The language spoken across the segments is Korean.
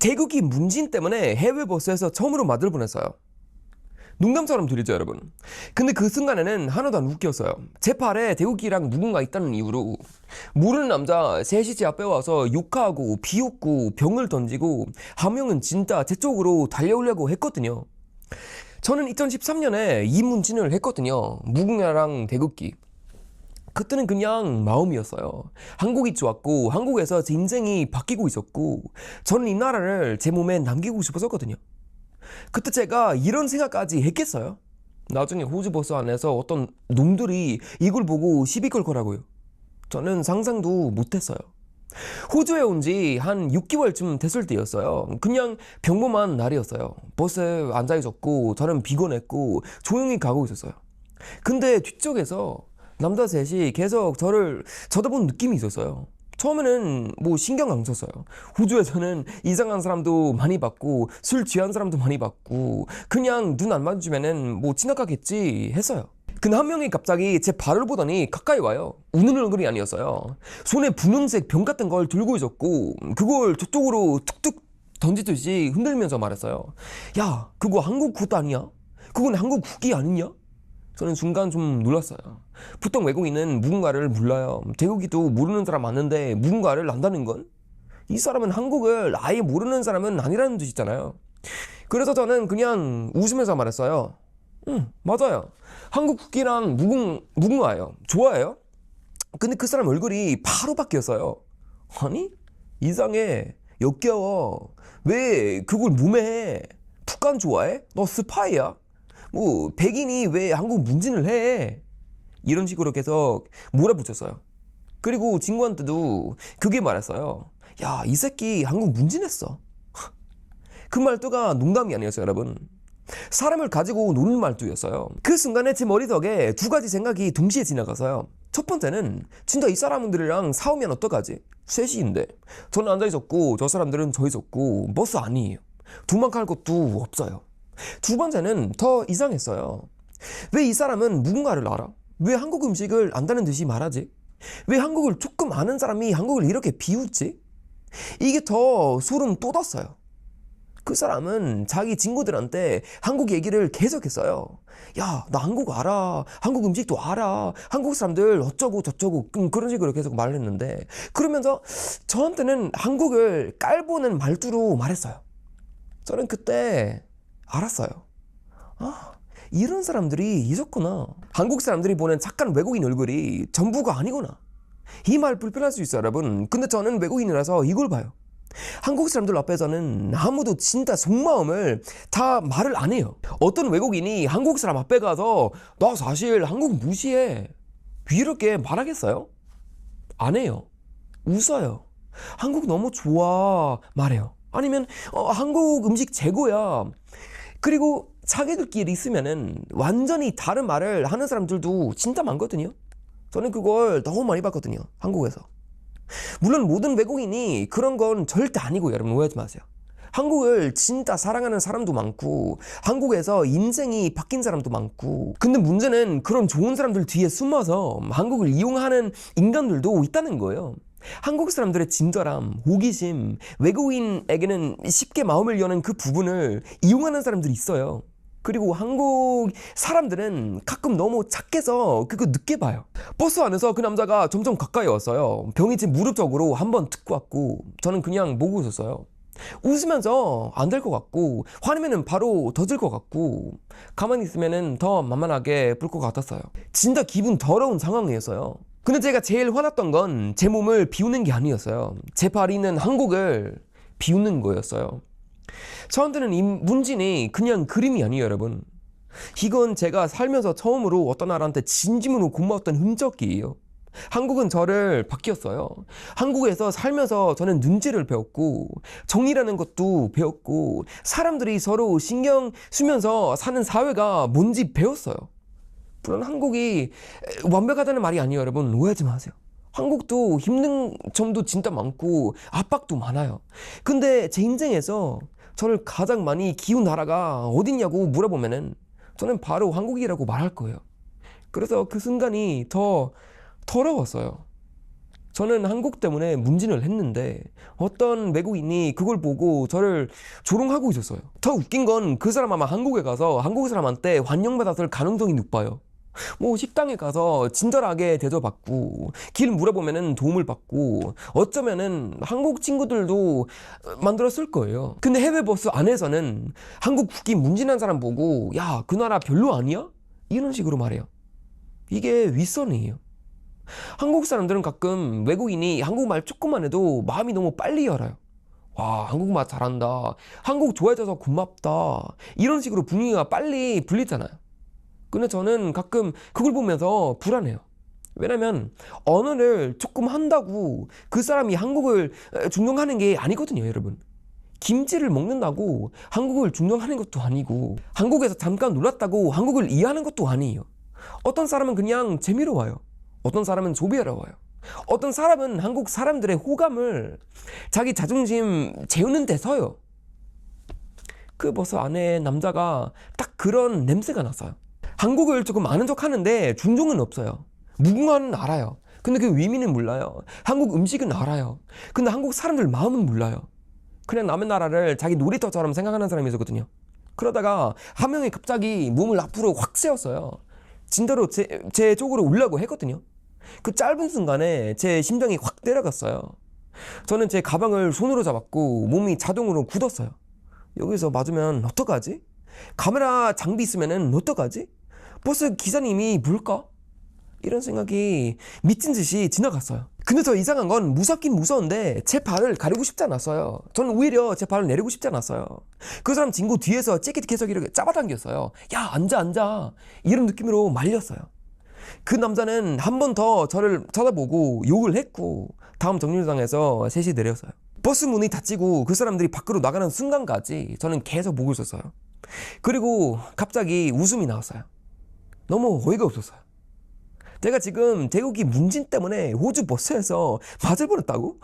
태극기 문진 때문에 해외 버스에서 처음으로 맞을 뻔했어요. 농담처럼 들리죠, 여러분? 근데 그 순간에는 하나도 안 웃겼어요. 제 팔에 태극기랑 누군가 있다는 이유로 모르는 남자 셋이 제 앞에 와서 욕하고 비웃고 병을 던지고 한 명은 진짜 제 쪽으로 달려오려고 했거든요. 저는 2013년에 이 문진을 했거든요. 무궁화랑 태극기. 그때는 그냥 마음이었어요. 한국이 좋았고 한국에서 제 인생이 바뀌고 있었고 저는 이 나라를 제 몸에 남기고 싶었거든요. 그때 제가 이런 생각까지 했겠어요? 나중에 호주 버스 안에서 어떤 놈들이 이걸 보고 시비 걸 거라고요. 저는 상상도 못했어요. 호주에 온 지 한 6개월쯤 됐을 때였어요. 그냥 평범한 날이었어요. 버스에 앉아 있었고 저는 피곤했고 조용히 가고 있었어요. 근데 뒤쪽에서 남자 셋이 계속 저를 쳐다본 느낌이 있었어요. 처음에는 뭐 신경 안 썼어요. 호주에서는 이상한 사람도 많이 봤고 술 취한 사람도 많이 봤고 그냥 눈 안 마주치면은 뭐 지나가겠지 했어요. 근데 한 명이 갑자기 제 발을 보더니 가까이 와요. 우는 얼굴이 아니었어요. 손에 분홍색 병 같은 걸 들고 있었고 그걸 저쪽으로 툭툭 던지듯이 흔들면서 말했어요. 야, 그거 한국 굿 아니야? 그건 한국 국기 아니냐? 저는 순간 좀 놀랐어요. 보통 외국인은 무궁화를 몰라요. 태국이도 모르는 사람 많은데 무궁화를 안다는 건? 이 사람은 한국을 아예 모르는 사람은 아니라는 뜻이잖아요. 그래서 저는 그냥 웃으면서 말했어요. 맞아요. 한국 국기랑 무궁화예요. 좋아해요? 근데 그 사람 얼굴이 바로 바뀌었어요. 아니? 이상해. 역겨워. 왜 그걸 몸에 해? 북한 좋아해? 너 스파이야? 뭐 백인이 왜 한국 문진을 해? 이런 식으로 계속 몰아붙였어요. 그리고 친구한테도 그게 말했어요. 야, 이 새끼 한국 문진했어. 그 말투가 농담이 아니었어요, 여러분. 사람을 가지고 노는 말투였어요. 그 순간에 제 머릿속에 두 가지 생각이 동시에 지나가서요. 첫 번째는 진짜 이 사람들이랑 싸우면 어떡하지? 셋이인데 저는 앉아 있었고 저 사람들은 저 있었고 버스 아니에요. 도망갈 것도 없어요. 두 번째는 더 이상했어요. 왜 이 사람은 무궁화를 알아? 왜 한국 음식을 안다는 듯이 말하지? 왜 한국을 조금 아는 사람이 한국을 이렇게 비웃지? 이게 더 소름 돋았어요. 그 사람은 자기 친구들한테 한국 얘기를 계속했어요. 야, 나 한국 알아. 한국 음식도 알아. 한국 사람들 어쩌고 저쩌고 그런 식으로 계속 말을 했는데 그러면서 저한테는 한국을 깔보는 말투로 말했어요. 저는 그때 알았어요. 아, 이런 사람들이 있었구나. 한국 사람들이 보는 착한 외국인 얼굴이 전부가 아니구나. 이 말 불편할 수 있어요, 여러분. 근데 저는 외국인이라서 이걸 봐요. 한국 사람들 앞에서는 아무도 진짜 속마음을 다 말을 안 해요. 어떤 외국인이 한국 사람 앞에 가서 나 사실 한국 무시해 이렇게 말하겠어요? 안 해요. 웃어요. 한국 너무 좋아 말해요. 아니면 한국 음식 최고야. 그리고 자기들끼리 있으면은 완전히 다른 말을 하는 사람들도 진짜 많거든요. 저는 그걸 너무 많이 봤거든요, 한국에서. 물론 모든 외국인이 그런 건 절대 아니고 여러분 오해하지 마세요. 한국을 진짜 사랑하는 사람도 많고 한국에서 인생이 바뀐 사람도 많고 근데 문제는 그런 좋은 사람들 뒤에 숨어서 한국을 이용하는 인간들도 있다는 거예요. 한국 사람들의 친절함, 호기심, 외국인에게는 쉽게 마음을 여는 그 부분을 이용하는 사람들이 있어요. 그리고 한국 사람들은 가끔 너무 착해서 그거 늦게 봐요. 버스 안에서 그 남자가 점점 가까이 왔어요. 병이 제 무릎 쪽으로 한번 툭 왔고 저는 그냥 보고 있었어요. 웃으면서 안 될 것 같고 화내면은 바로 터질 것 같고 가만히 있으면은 더 만만하게 볼 것 같았어요. 진짜 기분 더러운 상황이었어요. 근데 제가 제일 화났던 건 제 몸을 비우는 게 아니었어요. 제 발이 있는 한국을 비우는 거였어요. 저한테는 이 문진이 그냥 그림이 아니에요, 여러분. 이건 제가 살면서 처음으로 어떤 나라한테 진심으로 고마웠던 흔적이에요. 한국은 저를 바뀌었어요. 한국에서 살면서 저는 눈치를 배웠고 정의라는 것도 배웠고 사람들이 서로 신경 쓰면서 사는 사회가 뭔지 배웠어요. 물론 한국이 완벽하다는 말이 아니에요, 여러분. 오해하지 마세요. 한국도 힘든 점도 진짜 많고 압박도 많아요. 근데 제 인생에서 저를 가장 많이 키운 나라가 어딨냐고 물어보면은 저는 바로 한국이라고 말할 거예요. 그래서 그 순간이 더 더러웠어요. 저는 한국 때문에 문진을 했는데 어떤 외국인이 그걸 보고 저를 조롱하고 있었어요. 더 웃긴 건 그 사람 아마 한국에 가서 한국 사람한테 환영받았을 가능성이 높아요. 뭐 식당에 가서 친절하게 대접받고 길 물어보면은 도움을 받고 어쩌면은 한국 친구들도 만들었을 거예요. 근데 해외 버스 안에서는 한국 국기 문진한 사람 보고 야, 그 나라 별로 아니야? 이런 식으로 말해요. 이게 윗선이에요. 한국 사람들은 가끔 외국인이 한국말 조금만 해도 마음이 너무 빨리 열어요. 와, 한국말 잘한다. 한국 좋아해줘서 고맙다. 이런 식으로 분위기가 빨리 불리잖아요. 근데 저는 가끔 그걸 보면서 불안해요. 왜냐면 언어를 조금 한다고 그 사람이 한국을 중용하는 게 아니거든요, 여러분. 김치를 먹는다고 한국을 중용하는 것도 아니고 한국에서 잠깐 놀았다고 한국을 이해하는 것도 아니에요. 어떤 사람은 그냥 재미로 와요. 어떤 사람은 조비하러 와요. 어떤 사람은 한국 사람들의 호감을 자기 자존심 재우는 데 써요. 그 버스 안에 남자가 딱 그런 냄새가 났어요. 한국을 조금 아는 척 하는데 중종은 없어요. 무궁화는 알아요. 근데 그 의미는 몰라요. 한국 음식은 알아요. 근데 한국 사람들 마음은 몰라요. 그냥 남의 나라를 자기 놀이터처럼 생각하는 사람이 있었거든요. 그러다가 한 명이 갑자기 몸을 앞으로 확 세웠어요. 진짜로 제 쪽으로 오려고 했거든요. 그 짧은 순간에 제 심장이 확 때려갔어요. 저는 제 가방을 손으로 잡았고 몸이 자동으로 굳었어요. 여기서 맞으면 어떡하지? 카메라 장비 있으면 어떡하지? 버스 기사님이 뭘까? 이런 생각이 미친 듯이 지나갔어요. 근데 더 이상한 건 무섭긴 무서운데 제 발을 가리고 싶지 않았어요. 저는 오히려 제 발을 내리고 싶지 않았어요. 그 사람 친구 뒤에서 찌릿 계속 이렇게 잡아당겼어요. 야, 앉아 앉아. 이런 느낌으로 말렸어요. 그 남자는 한 번 더 저를 쳐다보고 욕을 했고 다음 정류장에서 셋이 내렸어요. 버스 문이 닫히고 그 사람들이 밖으로 나가는 순간까지 저는 계속 보고 있었어요. 그리고 갑자기 웃음이 나왔어요. 너무 어이가 없었어요. 제가 지금 대국이 문진 때문에 호주 버스에서 맞을 뻔했다고?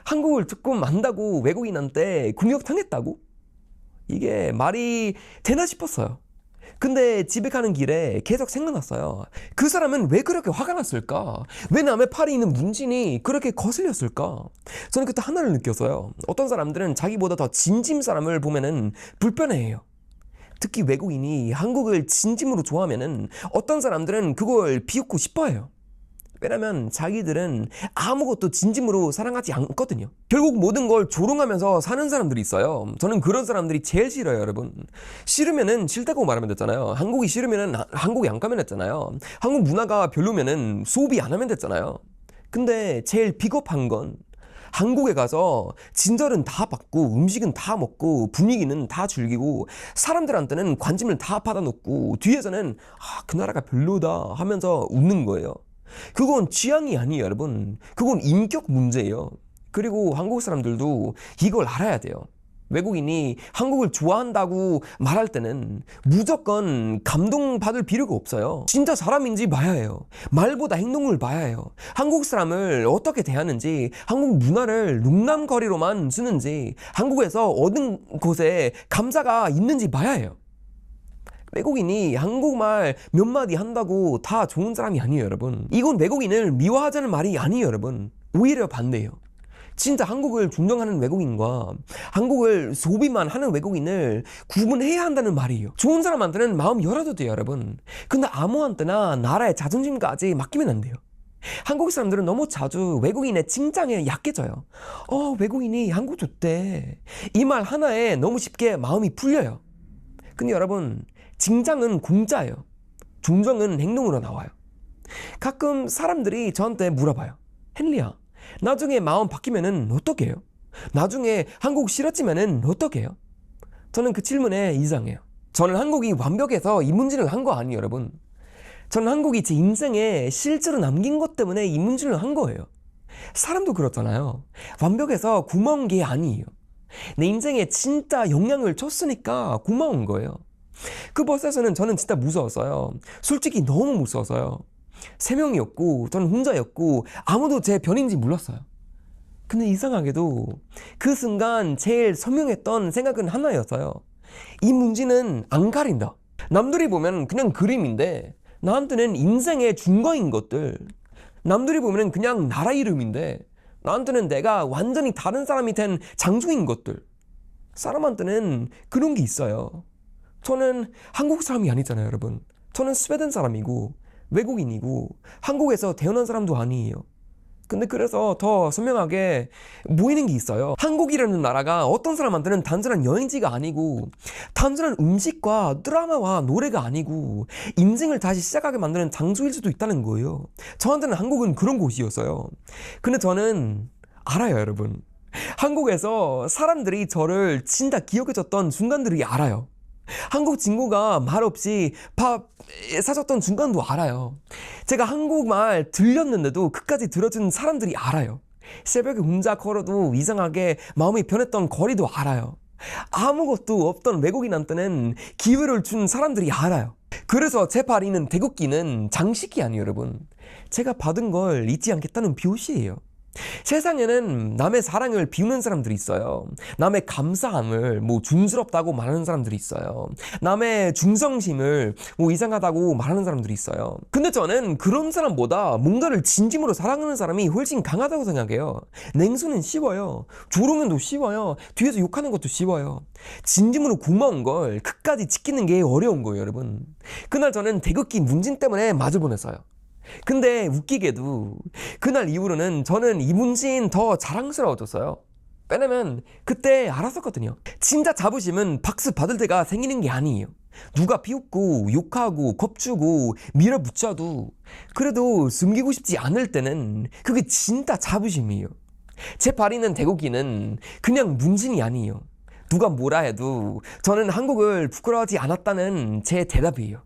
한국을 조금 안다고 외국인한테 공격당했다고? 이게 말이 되나 싶었어요. 근데 집에 가는 길에 계속 생각났어요. 그 사람은 왜 그렇게 화가 났을까? 왜 남의 팔에 있는 문진이 그렇게 거슬렸을까? 저는 그때 하나를 느꼈어요. 어떤 사람들은 자기보다 더 진심 사람을 보면은 불편해해요. 특히 외국인이 한국을 진심으로 좋아하면은 어떤 사람들은 그걸 비웃고 싶어해요. 왜냐면 자기들은 아무것도 진심으로 사랑하지 않거든요. 결국 모든 걸 조롱하면서 사는 사람들이 있어요. 저는 그런 사람들이 제일 싫어요, 여러분. 싫으면은 싫다고 말하면 됐잖아요. 한국이 싫으면은 한국이 안 가면 됐잖아요. 한국 문화가 별로면은 소비 안 하면 됐잖아요. 근데 제일 비겁한 건 한국에 가서 친절은 다 받고 음식은 다 먹고 분위기는 다 즐기고 사람들한테는 관심을 다 받아놓고 뒤에서는 그 나라가 별로다 하면서 웃는 거예요. 그건 취향이 아니에요, 여러분. 그건 인격 문제예요. 그리고 한국 사람들도 이걸 알아야 돼요. 외국인이 한국을 좋아한다고 말할 때는 무조건 감동받을 필요가 없어요. 진짜 사람인지 봐야 해요. 말보다 행동을 봐야 해요. 한국 사람을 어떻게 대하는지, 한국 문화를 농담거리로만 쓰는지, 한국에서 얻은 곳에 감사가 있는지 봐야 해요. 외국인이 한국말 몇 마디 한다고 다 좋은 사람이 아니에요, 여러분. 이건 외국인을 미워하자는 말이 아니에요, 여러분. 오히려 반대예요. 진짜 한국을 존경하는 외국인과 한국을 소비만 하는 외국인을 구분해야 한다는 말이에요. 좋은 사람한테는 마음 열어도 돼요, 여러분. 근데 아무한테나 나라의 자존심까지 맡기면 안 돼요. 한국 사람들은 너무 자주 외국인의 칭찬에 약해져요. 외국인이 한국 좋대. 이 말 하나에 너무 쉽게 마음이 풀려요. 근데 여러분, 칭찬은 공짜예요. 존경은 행동으로 나와요. 가끔 사람들이 저한테 물어봐요. 헨리야, 나중에 마음 바뀌면은 어떻게 해요? 나중에 한국 싫어지면은 어떻게 해요? 저는 그 질문에 이상해요. 저는 한국이 완벽해서 이 문제를 한 거 아니에요, 여러분. 저는 한국이 제 인생에 실제로 남긴 것 때문에 이 문제를 한 거예요. 사람도 그렇잖아요. 완벽해서 고마운 게 아니에요. 내 인생에 진짜 영향을 줬으니까 고마운 거예요. 그 버스에서는 저는 진짜 무서웠어요. 솔직히 너무 무서웠어요. 3명이었고 저는 혼자였고 아무도 제 편인지 몰랐어요. 근데 이상하게도 그 순간 제일 선명했던 생각은 하나였어요. 이 문제는 안 가린다. 남들이 보면 그냥 그림인데 나한테는 인생의 증거인 것들. 남들이 보면 그냥 나라 이름인데 나한테는 내가 완전히 다른 사람이 된 장소인 것들. 사람한테는 그런 게 있어요. 저는 한국 사람이 아니잖아요, 여러분. 저는 스웨덴 사람이고 외국인이고 한국에서 태어난 사람도 아니에요. 근데 그래서 더 선명하게 보이는 게 있어요. 한국이라는 나라가 어떤 사람한테는 단순한 여행지가 아니고 단순한 음식과 드라마와 노래가 아니고 인생을 다시 시작하게 만드는 장소일 수도 있다는 거예요. 저한테는 한국은 그런 곳이었어요. 근데 저는 알아요, 여러분. 한국에서 사람들이 저를 진짜 기억해줬던 순간들이 알아요. 한국 친구가 말없이 밥 사줬던 순간도 알아요. 제가 한국말 들렸는데도 끝까지 들어준 사람들이 알아요. 새벽에 혼자 걸어도 이상하게 마음이 변했던 거리도 알아요. 아무것도 없던 외국인한테는 기회를 준 사람들이 알아요. 그래서 제 발이는 태극기는 장식이 아니에요, 여러분. 제가 받은 걸 잊지 않겠다는 표시예요. 세상에는 남의 사랑을 비우는 사람들이 있어요. 남의 감사함을 중스럽다고 말하는 사람들이 있어요. 남의 중성심을 이상하다고 말하는 사람들이 있어요. 근데 저는 그런 사람보다 뭔가를 진심으로 사랑하는 사람이 훨씬 강하다고 생각해요. 냉수는 쉬워요. 조롱은도 쉬워요. 뒤에서 욕하는 것도 쉬워요. 진심으로 고마운 걸 끝까지 지키는 게 어려운 거예요, 여러분. 그날 저는 태극기 문진 때문에 맞을 뻔했어요. 근데 웃기게도 그날 이후로는 저는 이 문신 더 자랑스러워졌어요. 왜냐면 그때 알았었거든요. 진짜 자부심은 박수 받을 때가 생기는 게 아니에요. 누가 비웃고 욕하고 겁주고 밀어붙여도 그래도 숨기고 싶지 않을 때는 그게 진짜 자부심이에요. 제 발에 있는 태극기는 그냥 문신이 아니에요. 누가 뭐라 해도 저는 한국을 부끄러워하지 않았다는 제 대답이에요.